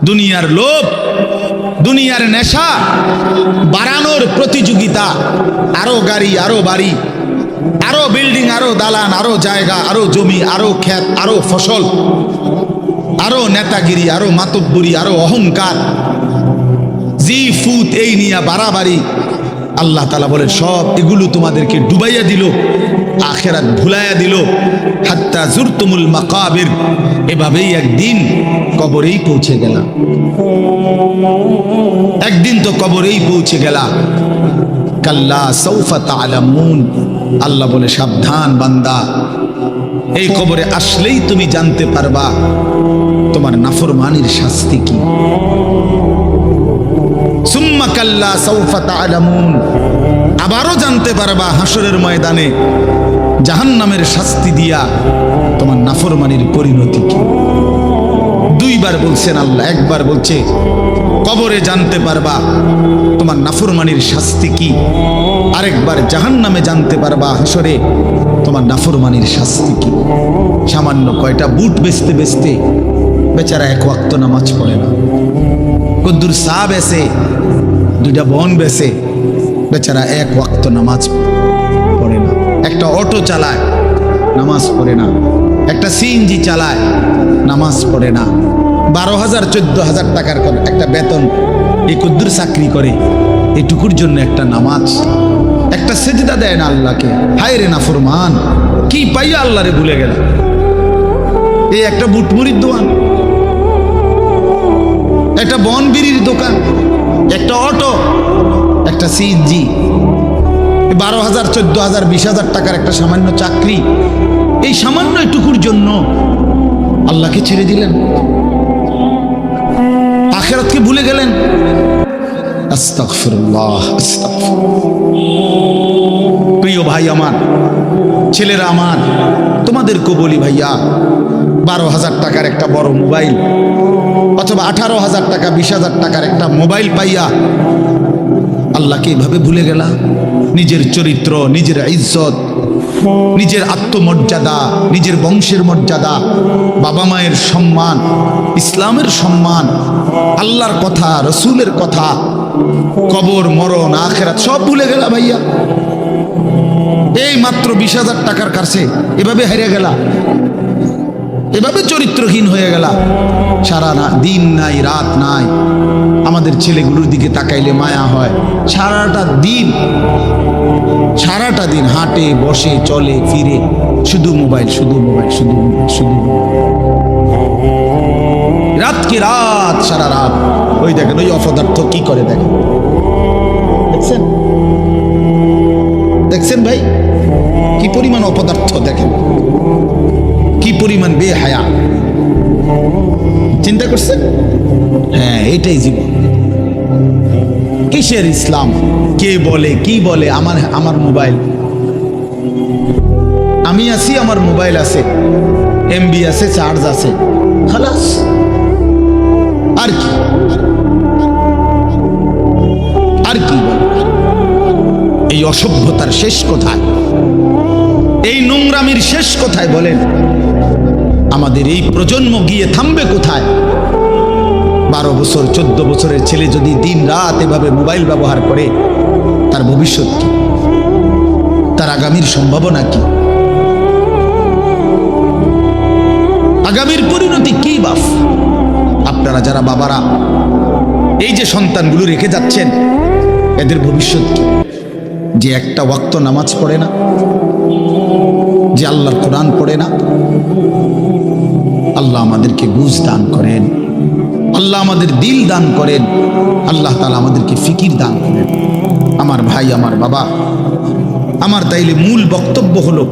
দুনিয়ার লোভ, দুনিয়ার নেশা বাড়ানোর প্রতিযোগিতা, আরো গাড়ি, আরো বাড়ি, আরো বিল্ডিং, আরো দালান, আরো জায়গা, আরো জমি, আরো ক্ষেত, আরো ফসল, আরো নেতাগিরি, আরো মাতব্বরি, আরো অহংকার, জি ফুত এই নিয়ে বাড়াবাড়ি। আল্লাহ তাআলা বলেন সব এগুলো তোমাদেরকে ডুবাইয়া দিল, আখিরাত ভুলাইয়া দিল। হাত্তা জুরতুমুল মাকাবির, এভাবেই একদিন কবরেই পৌঁছে গেলা। একদিন তো কবরেই পৌঁছে গেলা। কাল্লা সাউফা তা'লামুন, আল্লাহ বলে সাবধান বান্দা, এই কবরে আসলেই তুমি জানতে পারবা তোমার নাফরমানির শাস্তি কি। সুম্মা কাল্লা সাউফা তা'লামুন, আবারও জানতে পারবা হাসরের ময়দানে জাহান্নামের শাস্তি দিয়া তোমার নাফরমানির পরিণতি কি। দুইবার বলছেন আল্লাহ, একবার বলছে কবরে জানতে পারবা তোমার নাফরমানির শাস্তি কি, আরেকবার জাহান্নামে জানতে পারবা হাসরে তোমার নাফরমানির শাস্তি কি। সামান্য কয়টা বুট বেচতে বেচতে বেচারা এক ওয়াক্ত নামাজ পড়ে না, কদ্দুর চা বেচে, দুইটা বন বেচে, বেচারা এক ওয়াক্ত নামাজ পড়ে না। একটা অটো চালায়, নামাজ পড়ে না। একটা সিএনজি চালায়, নামাজ পড়ে না। 12,000 14,000 টাকার একটা বেতন, এই কদ্দুর চাকরি করে, এটুকুর জন্য একটা নামাজ, একটা সেজদা দেয় না আল্লাহকে। হায় রে নাফরমান, কি পাইয়া আল্লাহরে ভুলে গেল। এই একটা বুটমুড়ির দোকান, একটা বন বিড়ির দোকান, একটা অটো, একটা সিএনজি, 12,000 14,000 20,000 টাকার একটা সামান্য চাকরি, এই সামান্য এটুকুর জন্য আল্লাহকে ছেড়ে দিলেন, আখিরাতকে ভুলে গেলেন। আস্তাগফিরুল্লাহ, আস্তাগফিরুল্লাহ। প্রিয় ভাই আমার, ছেলেরা আমার, তোমাদেরকে বলি ভাইয়া, 12,000 টাকার একটা বড় মোবাইল অথবা 18,000 টাকা 20,000 টাকার একটা মোবাইল পাইয়া আল্লাহকে এভাবে ভুলে গেলা। নিজের চরিত্র, নিজের ইজ্জত, নিজের আত্মমর্যাদা, নিজের বংশের মর্যাদা, বাবা মায়ের সম্মান, ইসলামের সম্মান, আল্লাহর কথা, রসুলের কথা, কবর, মরণ, আখিরাত সব ভুলে গেলা ভাইয়া। এই মাত্র 20,000 টাকার কাছে এভাবে হেরে গেলা, এভাবে চরিত্রহীন হয়ে গেলা। সারা দিন নাই, রাত নাই। আমাদের ছেলেগুলোর দিকে তাকাইলে মায়া হয়। সারাটা দিন হাঁটে, বসে, চলে, ফিরে, শুধু মোবাইল, শুধু মোবাইল, শুধু মোবাইল, শুধু রাত কি রাত, সারা রাত। ওই দেখেন ওই অপদার্থ কি করে, দেখেন, দেখছেন, দেখছেন ভাই কি পরিমাণ অপদার্থ, দেখেন কি পরিমাণ বেহায়া। চিন্তা করছেন? হ্যাঁ, এটাই জীবন। কিসের ইসলাম? কে বলে, কি বলে? আমার মোবাইল, আমি আছি, আমার মোবাইল আছে, এমবি আছে, চার্জ আছে, খালাস। আর কি, আর কি বলে? এই অসভ্যতার শেষ কোথায়? এই নোংরামির শেষ কোথায় বলেন? আমাদের এই প্রজন্ম গিয়ে থামবে কোথায়? 12 বছর 14 বছরের ছেলে যদি দিন রাত এভাবে মোবাইল ব্যবহার করে, তার ভবিষ্যৎ কি? তার আগামীর সম্ভাবনা কি? আগামীর পরিণতি কি বাপ? আপনারা যারা বাবারা এই যে সন্তানগুলো রেখে যাচ্ছেন, এদের ভবিষ্যৎ কি? যে একটা ওয়াক্ত নামাজ পড়ে না, যে আল্লাহর কোরআন পড়ে না। আল্লাহ আমাদেরকে বুঝ দান করেন, আল্লাহ আমাদের দিল দান করেন, আল্লাহ তাআলা আমাদেরকে ফিকির দান করেন। আমার ভাই, আমার বাবা, আমার তাইলে মূল বক্তব্য হলো,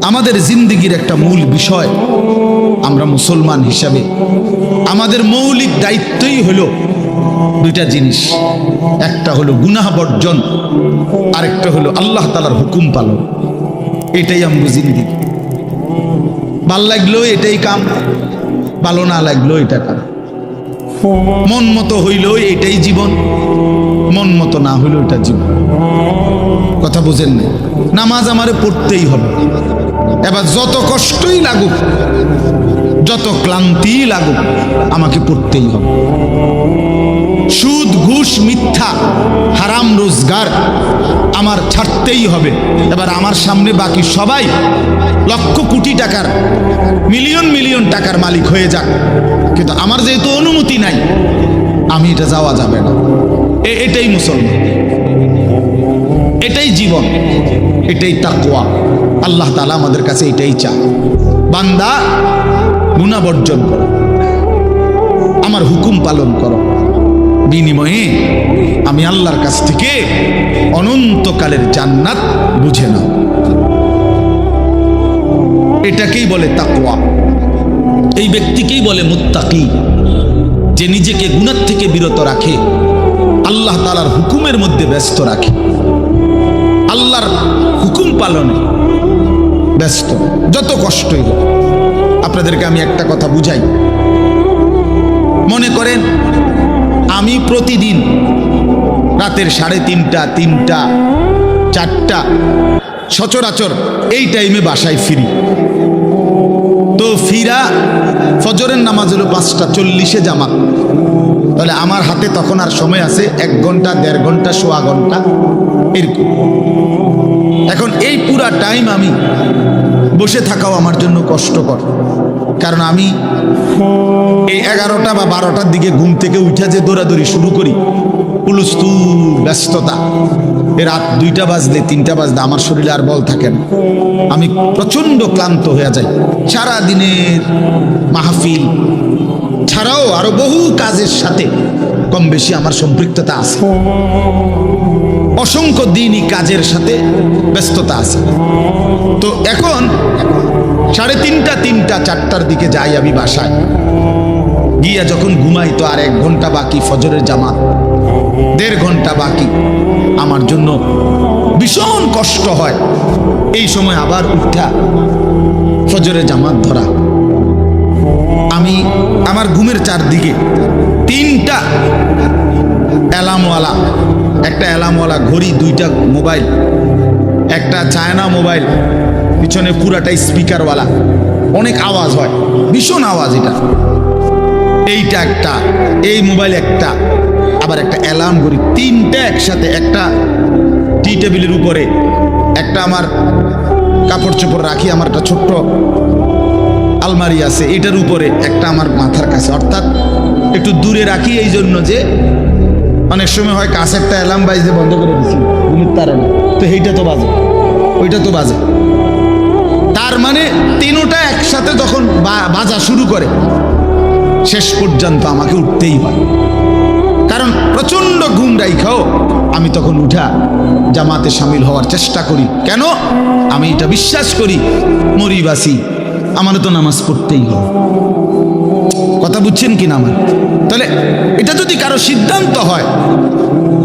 আমাদের জিন্দেগির একটা মূল বিষয়, আমরা মুসলমান হিসাবে আমাদের মৌলিক দায়িত্বই হলো দুইটা জিনিস। একটা হলো গুনাহ বর্জন, আরেকটা হলো আল্লাহ তাআলার হুকুম পালন। এটাই আমরা জিন্দেগি। ভাল লাগলো এটাই কাম, ভালো না লাগলো এটা কাম। মন মতো হইল এটাই জীবন, মন মতো না হইল এটা জীবন। কথা বুঝেন না? নামাজ আমারে পড়তেই হবে, এবার যত কষ্টই লাগুক, যত ক্লান্তি লাগুক আমাকে পড়তেই হবে। সুদ ঘুষ মিথ্যা হারাম রোজগার আমার ছাড়তেই হবে। এবার আমার সামনে বাকি সবাই লক্ষ কোটি টাকার মিলিয়ন মিলিয়ন টাকার মালিক হয়ে যাক, কিন্তু আমার যেহেতু অনুমতি নাই, আমি এটা যাওয়া যাবে না। এটাই মুসলমান, এটাই জীবন, এটাই তাকওয়া। আল্লাহ তাআলা আমাদের কাছে এটাই চায়, বান্দা গুনাহ বর্জন করো, আমার হুকুম পালন করো, বিনিময়ে আমি আল্লাহর কাছ থেকে অনন্তকালের জান্নাত বুঝে নাও। এটাকেই বলে তাকওয়া, এই ব্যক্তিকেই বলে মুত্তাকি, যে নিজেকে গুনাহ থেকে বিরত রাখে, আল্লাহ তাআলার হুকুমের মধ্যে ব্যস্ত রাখে, আল্লাহর হুকুম পালনে ব্যস্ত, যত কষ্টই হোক। আপনাদেরকে আমি একটা কথা বুঝাই। মনে করেন আমি প্রতিদিন রাতের 3:30, 3টা, 4টা সচরাচর এই টাইমে বাসায় ফিরি। তো ফিরা ফজরের নামাজ হলো 5:40 জামাত, তাহলে আমার হাতে তখন আর সময় আছে 1 ঘন্টা, 1.5 ঘন্টা, 1.25 ঘন্টা এরকম। এখন এই পুরা টাইম আমি বসে থাকাও আমার জন্য কষ্টকর, কারণ আমি এই 11টা বা 12টার দিকে ঘুম থেকে উঠে যে দৌড়াদৌড়ি শুরু করি, হুলস্থুল ব্যস্ততা, রাত 2টা বাজলে 3টা বাজলে আমার শরীরে আর বল থাকে না, আমি প্রচন্ড ক্লান্ত হয়ে যাই। সারা দিনের মাহফিল ছাড়াও আরো বহু কাজের সাথে কম বেশি আমার সম্পৃক্ততা আছে, অসংখ্য দিনই কাজের সাথে ব্যস্ততা আছে। তো এখন 3:30, 3টা, 4টার দিকে যাই আমি বাসায়, গিয়া যখন ঘুমাই তো আর 1 ঘন্টা বাকি ফজরের জামাত, 1.5 ঘন্টা বাকি। আমার জন্য ভীষণ কষ্ট হয় এই সময় আবার উঠা ফজরের জামাত ধরা। আমি আমার ঘুমের চারদিকে 3টা অ্যালার্মওয়ালা, একটা অ্যালার্মওয়ালা ঘড়ি, 2টা মোবাইল, একটা চায়না মোবাইল, পিছনে পুরাটাই স্পিকারওয়ালা, অনেক আওয়াজ হয়, ভীষণ আওয়াজ এটা। এইটা একটা, এই মোবাইল একটা, আবার একটা অ্যালার্ম ঘড়ি, 3টা একসাথে। একটা টি টেবিলের উপরে, একটা আমার কাপড় চোপড় রাখি, আমার একটা ছোট্ট আলমারি আছে, এটার উপরে একটা আমার মাথার কাছে, অর্থাৎ একটু দূরে রাখি এই জন্য যে অনেক সময় হয় কাছে একটা অ্যালার্ম বাজতে বন্ধ করে দিচ্ছি ঘুমের তাড়না, তো এইটা তো বাজে, ওইটা তো বাজে। তার মানে 3টা একসাথে যখন বাজা শুরু করে, শেষ পর্যন্ত আমাকে উঠতেই হয়, কারণ প্রচন্ড ঘুম রাইখাও আমি তখন উঠা জামাতে শামিল হওয়ার চেষ্টা করি। কেন? আমি এটা বিশ্বাস করি, মরিবাসি আমার তো নামাজ পড়তেই হবে। কথা বুঝছেন কিনা আমার? তাহলে এটা যদি কারো সিদ্ধান্ত হয়,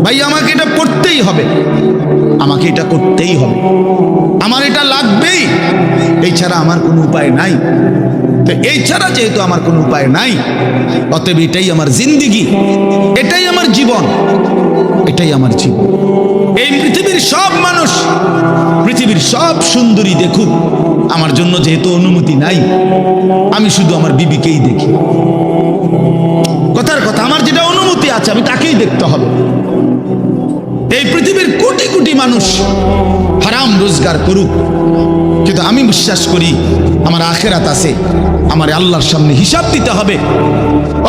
ভাই আমাকে এটা পড়তেই হবে, আমাকে এটা করতেই হবে, আমার এটা লাগবেই, এই ছাড়া আমার কোনো উপায় নাই। তো এই ছাড়া যেহেতু আমার কোনো উপায় নাই, অতএব এটাই আমার জিন্দিগি, এটাই আমার জীবন, এটাই আমার জীবন। এই পৃথিবীর সব মানুষ, পৃথিবীর সব সুন্দরী দেখুক, আমার জন্য যেহেতু অনুমতি নাই, আমি শুধু আমার বিবিকেই দেখি। কথার কথা, আমার যেটা অনুমতি আছে আমি তাকেই দেখতে হবে। এই পৃথিবীর কোটি কোটি মানুষ হারাম রোজগার করুক, কিন্তু আমি বিশ্বাস করি আমার আখিরাত আছে, আমার আল্লাহর সামনে হিসাব দিতে হবে।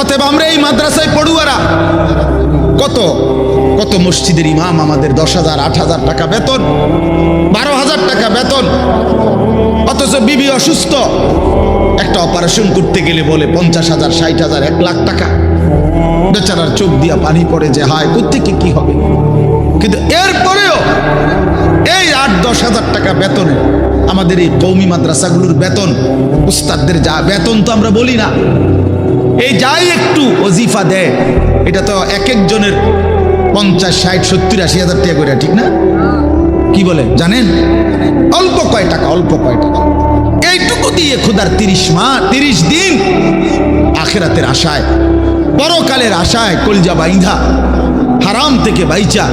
অতএব আমরা এই মাদ্রাসায় পড়ুয়ারা, কত কত মসজিদের ইমাম আমাদের 10,000, 8,000 টাকা বেতন, 12,000 টাকা বেতন, অথচ বিবি অসুস্থ, একটা অপারেশন করতে গেলে বলে 50,000, 60,000, 1 লাখ টাকা। বেচারার চোখ দিয়া পানি পড়ে যে হায় কোত্থেকে কি হবে। কিন্তু এরপরেও এই 8-10 হাজার টাকা বেতনে আমাদের এই কওমি মাদ্রাসাগুলোর বেতন, উস্তাদদের যা বেতন তো আমরা বলি না, এই যাই একটু ওজিফা দেয়, এটা তো এক একজনের 50, 60, 70, 80 হাজার টাকা করে, ঠিক না? কি বলে জানেন? অল্প কয় টাকা, অল্প কয় টাকা। এইটুকু দিয়ে খোদার 30 দিন আখিরাতের আশায়, পরকালের আশায় কলজা বাইন্ধা হারাম থেকে বাইচা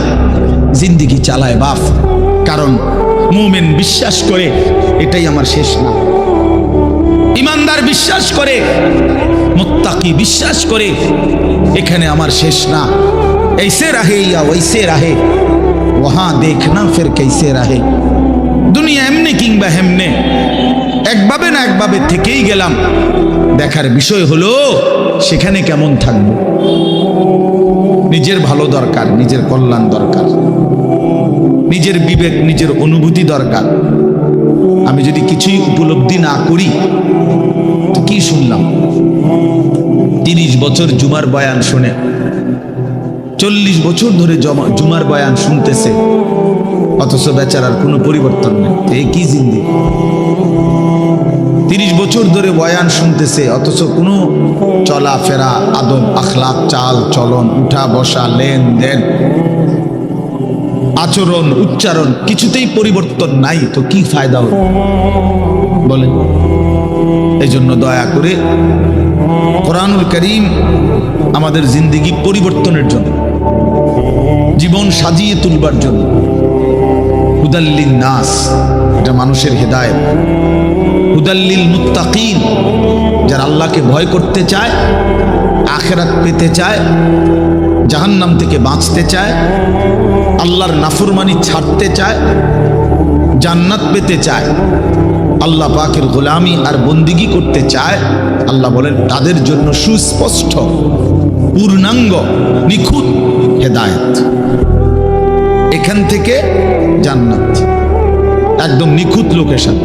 জিন্দিগি চালায় বাপ। কারণ মুমিন বিশ্বাস করে এটাই আমার শেষ না, ইমানদার বিশ্বাস করে, মুত্তাকি বিশ্বাস করে এখানে আমার শেষ না, ऐसे रहे या वैसे रहे वहां देखना फिर कैसे रहे। দুনিয়া এমনি কিংবা হেমনে, একভাবে না একভাবে থেকেই গেলাম, দেখার বিষয় হলো সেখানে কেমন থাকবো। নিজের ভালো দরকার, নিজের কল্যাণ দরকার, নিজের বিবেক, নিজের অনুভূতি দরকার। আমি যদি কিছুই উপলব্ধি না করি তো কি শুনলাম? 30 বছর জুমার বয়ান শুনে, 40 বছর ধরে জুমার বয়ান শুনতেছে, অথচ বেচারার কোনো পরিবর্তন নেই। এই কি জিন্দি? 30 বছর ধরে বয়ান শুনতেছে, অথচ কোনো চলাফেরা, আদব, আখলাক, চাল চলন, উঠা বসা, লেনদেন, আচরণ, উচ্চারণ কিছুতেই পরিবর্তন নাই, তো কি ফায়দা হলো বলেন? এই জন্য দয়া করে কোরআনুল কারীম আমাদের জিন্দেগি পরিবর্তনের জন্য, জীবন সাজিয়ে তুলবার জন্য, হুদাল্লিন নাস, এটা মানুষের হেদায়েত, হুদাল্লিল মুত্তাকিন, যারা আল্লাহকে ভয় করতে চায়, আখিরাত পেতে চায়, জাহান্নাম থেকে বাঁচতে চায়, আল্লাহর নাফরমানি ছাড়তে চায়, জান্নাত পেতে চায়, আল্লাহ পাকের গোলামি আর বন্দিগি করতে চায়, আল্লাহ বলেন তাদের জন্য সুস্পষ্ট, পূর্ণাঙ্গ, নিখুঁত হেদায়েত। এখান থেকে জান্নাত, একদম নিখুঁত লোকেশন।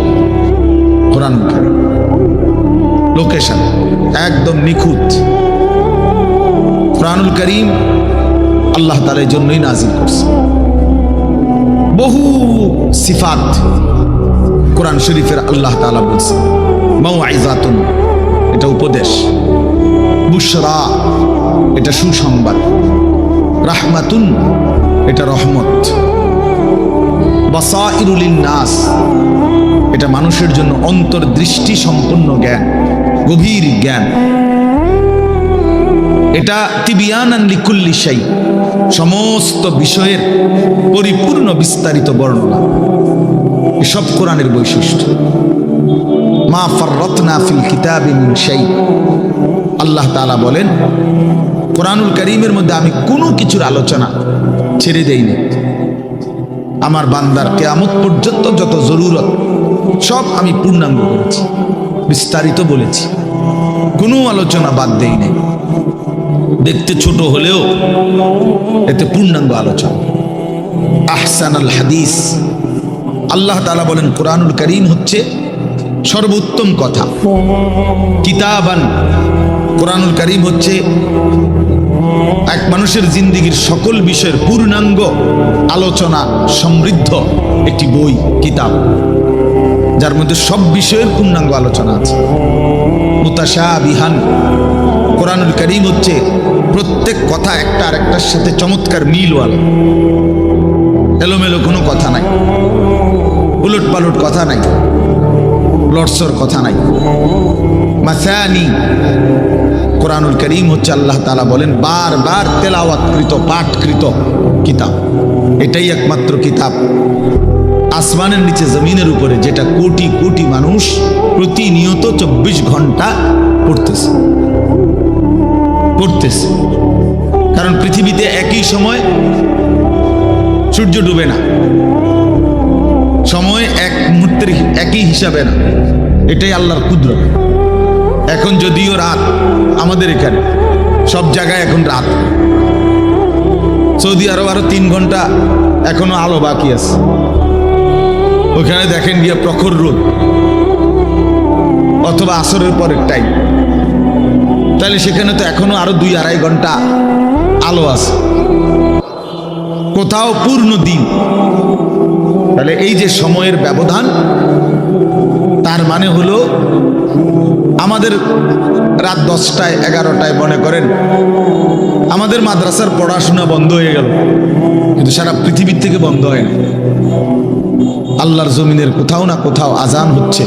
কোরআন লোকেশন একদম নিখুঁত। কোরআনুল কারীম আল্লাহ তাআলার জন্যই নাজিল করছে। বহু সিফাত কোরআন শরীফের আল্লাহ তাআলা বলছে। মাউইযাতুন, এটা উপদেশ, বুশরা, এটা সুসংবাদ, রাহমাতুন, এটা রহমত, বাসাইরুল লিন্নাস, এটা মানুষের জন্য অন্তর্দৃষ্টি সম্পন্ন জ্ঞান, গভীর জ্ঞান, এটা তিবিয়ানান লিকুল্লি শাই, সমস্ত বিষয়ের পরিপূর্ণ বিস্তারিত বর্ণনা। এসব কোরআনের বৈশিষ্ট্য। মা ফাররাতনা ফিল কিতাবি মিন শাই, আল্লাহ তাআলা বলেন কোরআনুল কারীমের মধ্যে আমি কোনো কিছুর আলোচনা ছেড়ে দেইনি। আমার বান্দার কিয়ামত পর্যন্ত যত জরুরত সব আমি পূর্ণাঙ্গ করেছি, বিস্তারিত বলেছি, কোনো আলোচনা বাদ দেই নাই। দেখতে ছোট হলেও এতে পূর্ণাঙ্গ আলোচনা। আহসানুল হাদিস, আল্লাহ তাআলা বলেন কোরআনুল কারীম হচ্ছে সর্বোত্তম কথা। কিতাবান, কোরআনুল কারীম হচ্ছে এক মানুষের জিন্দেগীর সকল বিষয়ের পূর্ণাঙ্গ আলোচনা সমৃদ্ধ একটি বই, কিতাব, যার মধ্যে সব বিষয়ের পূর্ণাঙ্গ আলোচনা আছে। মুতাশাবিহান, কোরআনুল কারীম হচ্ছে প্রত্যেক কথা একটা আরেকটার সাথে চমৎকার মিলওয়ালা, এলোমেলো কোনো কথা নাই, উলট পালট কথা নাই, লটসর কথা নাই। মাসানি, কোরআনুল কারীম হচ্ছে আল্লাহ তাআলা বলেন বারবার তেলাওয়াতকৃত, পাঠকৃত কিতাব। এটাই একমাত্র কিতাব আসমানের নিচে জমিনের উপরে যেটা কোটি কোটি মানুষ প্রতিনিয়ত 24 ঘন্টা পড়তেছে। কারণ পৃথিবীতে একই সময় সূর্য ডুবে না, সময় এক মুহূর্তের একই হিসাবে না, এটাই আল্লাহর কুদরত। এখন যদিও রাত, আমাদের এখানে সব জায়গায় এখন রাত, সৌদি আরব আরো 3 ঘন্টা এখনো আলো বাকি আছে। ওখানে দেখেন গিয়ে প্রখর রোদ, অথবা আসরের পরের টাইম, তাহলে সেখানে তো এখনো আরো 2-2.5 ঘন্টা আলো আছে, কোথাও পূর্ণ দিন। তাহলে এই যে সময়ের ব্যবধান, তার মানে হলো আমাদের রাত 10টায় 11টায় মনে করেন আমাদের মাদ্রাসার পড়াশোনা বন্ধ হয়ে গেল, কিন্তু সারা পৃথিবীর থেকে বন্ধ হয় না। আল্লাহর জমিনের কোথাও না কোথাও আজান হচ্ছে,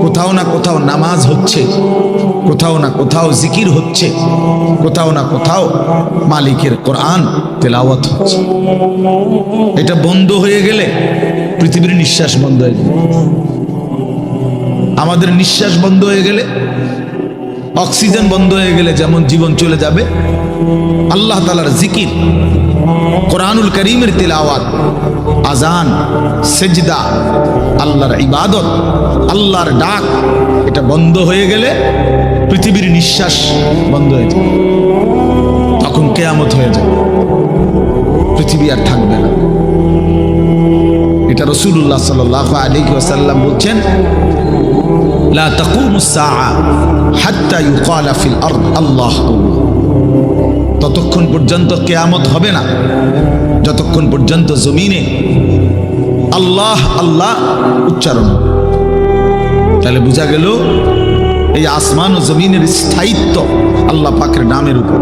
কোথাও না কোথাও নামাজ হচ্ছে, কোথাও না কোথাও জিকির হচ্ছে, কোথাও না কোথাও মালিকের কোরআন তেলাওয়াত হচ্ছে। এটা বন্ধ হয়ে গেলে পৃথিবীর নিঃশ্বাস বন্ধ হয়ে যাবে। আমাদের নিঃশ্বাস বন্ধ হয়ে গেলে, অক্সিজেন বন্ধ হয়ে গেলে যেমন জীবন চলে যাবে, আল্লাহ তাআলার জিকির, কোরআনুল কারীমের তিলাওয়াত, আজান, সেজদা, আল্লাহর ইবাদত, আল্লাহর ডাক, এটা বন্ধ হয়ে গেলে পৃথিবীর নিঃশ্বাস বন্ধ হয়ে যাবে। তখন কিয়ামত হয়ে যাবে, পৃথিবী আর থাকবে না। এটা রাসূলুল্লাহ সাল্লাল্লাহু আলাইহি ওয়াসাল্লাম বলছেন, লা তাকুমুস সাআ হাত্তা ইউকালা ফিল আরদ আল্লাহ। ততক্ষণ পর্যন্ত কিয়ামত হবে না যতক্ষণ পর্যন্ত জমিনে আল্লাহ আল্লাহ উচ্চারণ। তাহলে বোঝা গেল এই আসমান ও জমিনের স্থায়িত্ব আল্লাহ পাকের নামের উপর,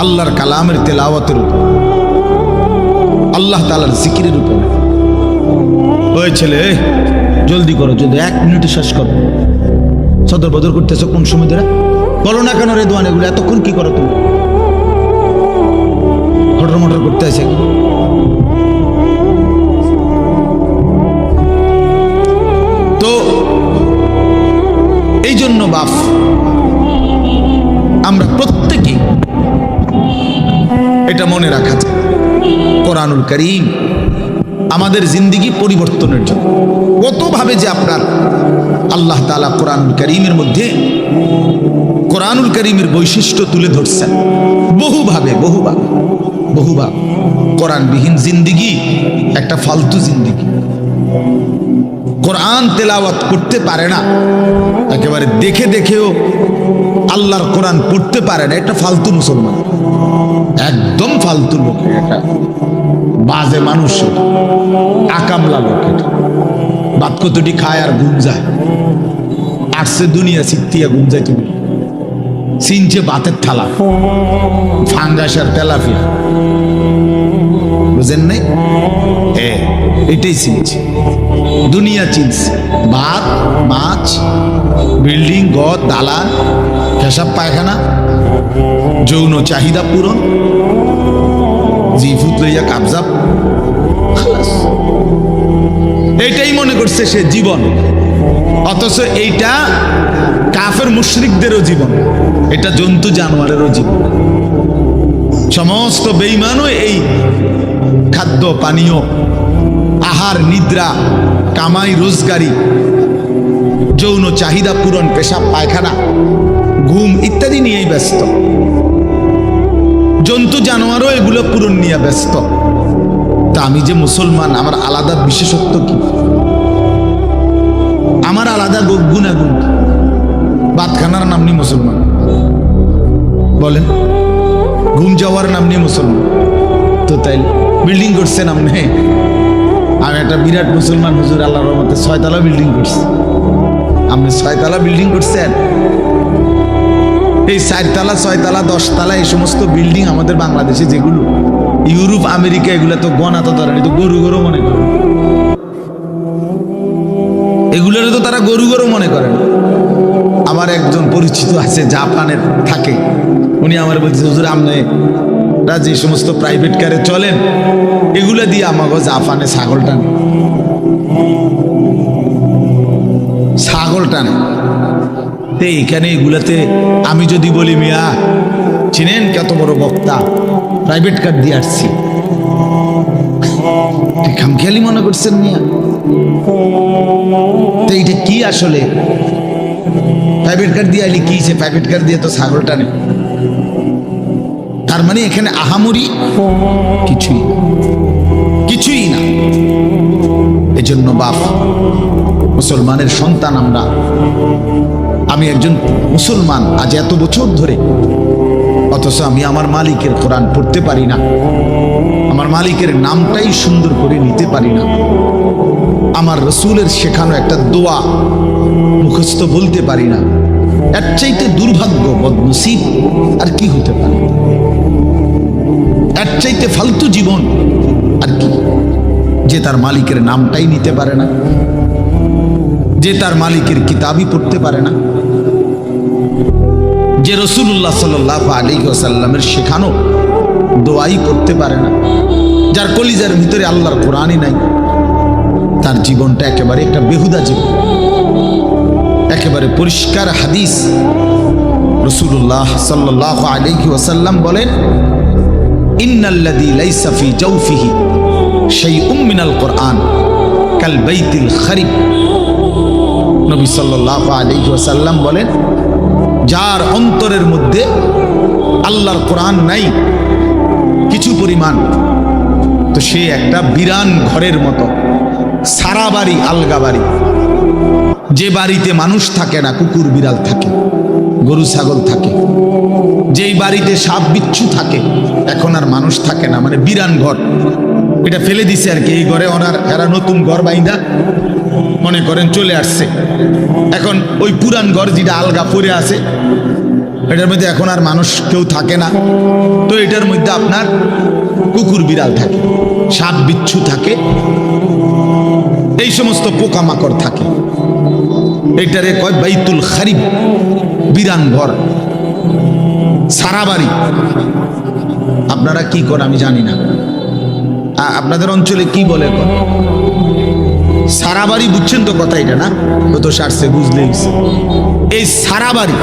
আল্লাহর কালামের তেলাওয়াতের উপর, আল্লাহ তাআলার জিকিরের উপর। ওই ছেলে, জলদি করো, যদি 1 মিনিটে শেষ করো। সদর বদর করতেছো কোন সময় ধরে? বলো না কেন রেদওয়ান, এগুলো এতক্ষণ কি করো তুমি? হটর মটর করতে আছে। তো এই জন্য বাপ, আমরা প্রত্যেকে এটা মনে রাখা যায়, কোরআনুল কারীম আমাদের জিন্দেগি পরিবর্তনের জন্য কতভাবে যে আপনার আল্লাহ তাআলা কোরআনুল কারীমের মধ্যে কোরআনুল কারীমের বৈশিষ্ট্য তুলে ধরছেন বহুভাবে। কোরআনবিহীন জিন্দেগি একটা ফালতু জিন্দেগি। কোরআন তেলাওয়াত করতে পারে না, একেবারে দেখে দেখেও আল্লাহর কোরআন পড়তে পারে না, একটা ফালতু মুসলমান, একদম ফালতু লোক, এটা বাজে মানুষ, আকামলা লোক। এটা বাদ কতটি খায় আর ঘুম যায়, আসছে দুনিয়া শিখতিয়া ঘুম যায়, তুমি চিনছে বাতের থালা, ফাঙ্গাস আর তেলাপিয়া, বুঝেন নাই? এটাই চিনছে, দুনিয়া চিনছে। ভাত, মাছ, বিল্ডিং, ঘর, দালান, পেশাব পায়খানা, যৌন চাহিদা পূরণ, জিফুত লইয়া কাবজাব, এইটাই মনে করছে সে জীবন। অথচ এইটা কাফের মুশরিকদেরও জীবন, এটা জন্তু জানোয়ারেরও জীবন। সমস্ত বেঈমানও এই খাদ্য পানীয়, আহার, নিদ্রা, কামাই রোজগারি, যৌন চাহিদা পূরণ, পেশাব পায়খানা, ঘুম ইত্যাদি নিয়েই ব্যস্ত। জন্তু জানোয়ারও এগুলো পূরণ নিয়ে ব্যস্ত। তা আমি যে মুসলমান, আমার আলাদা বিশেষত্ব কি? আমার আলাদা গুণাগুণ? ভাত খানার নাম নিয়ে মুসলমান বলেন, ঘুম যাওয়ার নাম নিয়ে মুসলমান। তো তাই বিল্ডিং করছেন আপনি, আমি একটা বিরাট মুসলমান হুজুর, আল্লাহর রহমতে 6 তলা বিল্ডিং করছি। আপনি 6 তলা বিল্ডিং করছেন? এই 4 তলা, 6 তলা, 10 তলা এই সমস্ত বিল্ডিং আমাদের বাংলাদেশে যেগুলো, ইউরোপ, আমেরিকা, এগুলো তো গণা তো ধরেন, তো গরু গরু মনে করেন, এগুলোর তো তারা গরু গরু মনে করেন। আমার একজন পরিচিত আছে, জাপানের থাকে, উনি আমার বলছে, হুজুর আপনারা যে সমস্ত প্রাইভেট কারে চলেন, এগুলো দিয়ে আমাকে জাপানে ছাগল টানে। এইখানে এগুলাতে আমি যদি বলি, মিয়া চিনেন কত বড় বক্তা, প্রাইভেট কার দিয়ে আসছি, খামখেয়ালি মনে করছেন মিয়া? তো এইটা কি আসলে? প্রাইভেট কার দিয়ে আইলে কি, প্রাইভেট কার দিয়ে তো ছাগল টানে। তার মানে এখানে আহামরি কিছুই না। এজন্য বাপ, মুসলমানের সন্তান আমরা, আমি একজন মুসলমান আজ এত বছর ধরে, অথচ আমি আমার মালিকের কোরআন পড়তে পারি না, আমার মালিকের নামটাই সুন্দর করে নিতে পারি না, আমার রসুলের শেখানো একটা দোয়া মুখস্থ বলতে পারি না। এর চাইতে দুর্ভাগ্য, বদনসিব আর কি হতে পারে? এর চাইতে ফালতু জীবন আর কি? যে তার মালিকের নামটাই নিতে পারে না, যে তার মালিকের কিতাবই পড়তে পারে না, যে রাসূলুল্লাহ সাল্লাল্লাহু আলাইহি ওয়াসাল্লামের শেখানো দোয়াই পড়তে পারে না, যার কলিজার ভিতরে আল্লাহর কোরআনই নাই, তার জীবনটা একেবারে একটা বেহুদা জীবন। একেবারে পরিষ্কার হাদিস। রাসূলুল্লাহ সাল্লাল্লাহু আলাইহি ওয়াসাল্লাম বলেন, ইন্নাল্লাযী লাইসা ফি জাওফিহি শাইউম মিনাল কুরআন কাল বাইতিল খারিব। নবী সাল্লাল্লাহু আলাইহি ওয়াসাল্লাম বলেন, যার অন্তরের মধ্যে আল্লাহর কোরআন নাই কিছু পরিমাণ, তো সে একটা বিরান ঘরের মতো, সারা বাড়ি, আলগা বাড়ি। যে বাড়িতে মানুষ থাকে না, কুকুর বিড়াল থাকে, গরু ছাগল থাকে। যেই বাড়িতে সাপ বিচ্ছু থাকে, এখন আর মানুষ থাকে না, মানে বিরান ঘর। এটা ফেলে দিছে আর কি। এই ঘরে এরা নতুন ঘর বাইন্দা মনে করেন চলে আসছে। এখন ওই পুরান ঘর যেটা আলগা পড়ে আছে, এটার মধ্যে এখন আর মানুষ কেউ থাকে না। তো এটার মধ্যে আপনার কুকুর বিড়াল থাকে, সাপ বিচ্ছু থাকে, এই সমস্ত পোকামাকড় থাকে। এটারে কয় বাইতুল খারিব, বিরান ঘর, সারা বাড়ি। আপনারা কি করেন আমি জানি না, আপনাদের অঞ্চলে কি বলে সারা বাড়ি? বুঝছেন তো কথা, এটা না? ও তো সারছে, বুঝলেই। এই সারা বাড়ি